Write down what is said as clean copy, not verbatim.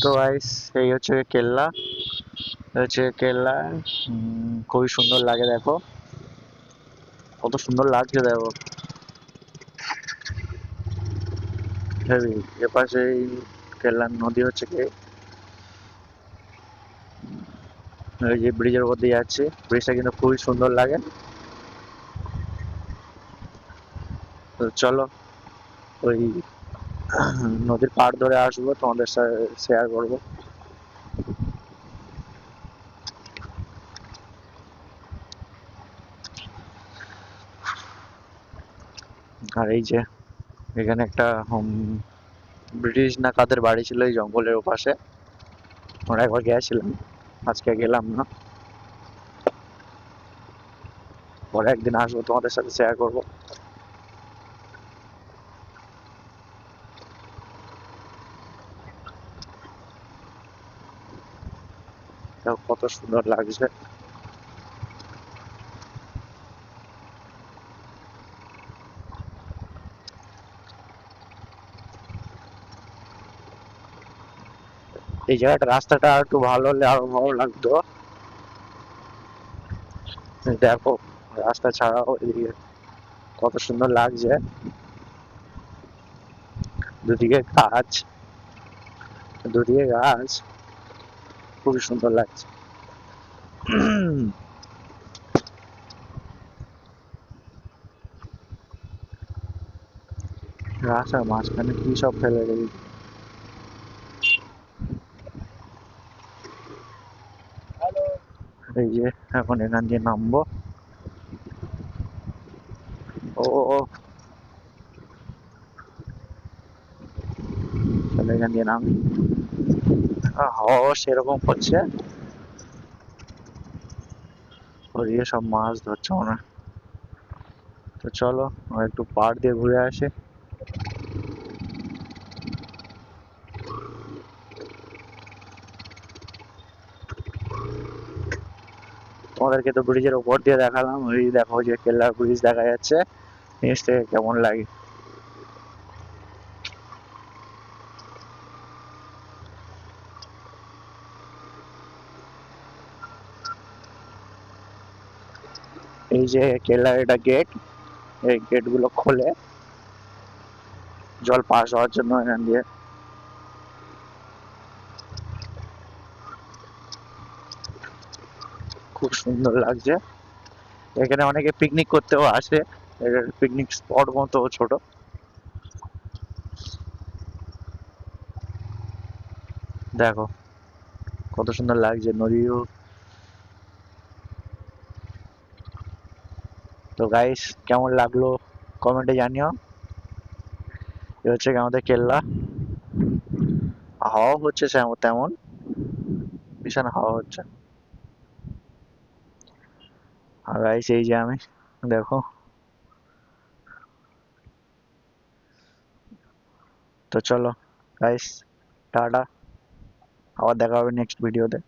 তো গাইস এই হচ্ছে কেল্লা, কেল্লা। খুবই সুন্দর লাগে, দেখো কত সুন্দর লাগছে, দেখো হেভি। এপাশে এই কেল্লার নদী হচ্ছে কি, এই যে ব্রিজের উপর দিয়ে যাচ্ছে, ব্রিজটা কিন্তু খুবই সুন্দর লাগে। তো চলো ওই নদীর পাড় ধরে আসবো, তোমাদের সাথে শেয়ার করবো। আর এই যে এখানে একটা ব্রিটিশ না কাদের বাড়ি ছিল এই জঙ্গলের ওপাশে, আমরা একবার গেছিলাম, আজকে গেলাম না, পরে একদিন আসবো তোমাদের সাথে শেয়ার করবো। দেখো কত সুন্দর লাগছে। এই জায়গাটা রাস্তাটা একটু ভালো হলে আরো ভালো লাগতো। দেখো রাস্তা ছাড়াও এদিকে কত সুন্দর লাগছে, দুদিকে গাছ, দুদিকে গাছ, খুবই সুন্দর লাগছে। রাস্তার মাঝখানে কি সব ফেলে রেখেছে। এই যে এখন এখান দিয়ে নামবো। ও ও ও, তাহলে এখান দিয়ে নামি। হাওয়া সেরকম হচ্ছে, ওদিকে সব মাছ ধরছে মনে হয়। তো চলো একটু পাড় দিয়ে ঘুরে আসি। তোমাদেরকে তো ব্রিজের উপর দিয়ে দেখালাম, ওই দেখো যে কেল্লার ব্রিজ দেখা যাচ্ছে, নিচ থেকে কেমন লাগে। এই যে কেল্লার এটা গেট, এই গেট গুলো খোলে জল পাস হওয়ার জন্য এখান দিয়ে। খুব সুন্দর লাগছে, এখানে অনেকে পিকনিক করতেও আসে, পিকনিক স্পট মতো ছোট। দেখো কত সুন্দর লাগছে নদীও। তো গাইস কেমন লাগলো কমেন্টে জানিও। এ হচ্ছে আমাদের কেল্লা, হাওয়া হচ্ছে তেমন, ভীষণ হাওয়া হচ্ছে। আর গাইস এই যে আমি, দেখো। তো চলো গাইস, টাটা, আবার দেখা হবে নেক্সট ভিডিওতে।